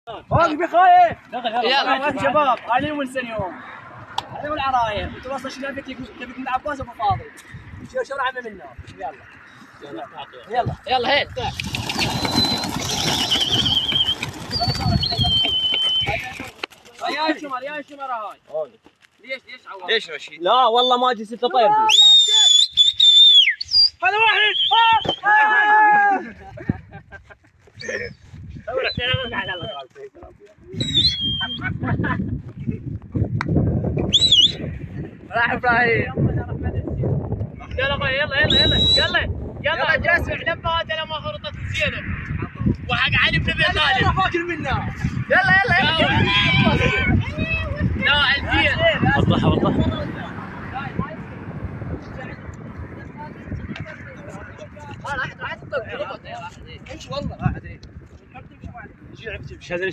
واقف يا خايف. يلا شباب انا ونسى اليوم. انا والعراية انت واصل شنو تبيك من عباس ابو فاضل. شو العبه منا. يلا هيك يا شمر هاي. ليش عوض؟ ليش رشيد؟ لا والله ما جي 6 طير. هذا واحد. راح ابراهيم. يلا اخوي يلا جاسم لما هذا لما خرطت زينب وحق علي بن ابي طالب فاكر منا. يلا لا الزين وضح راح تطق. ايش والله.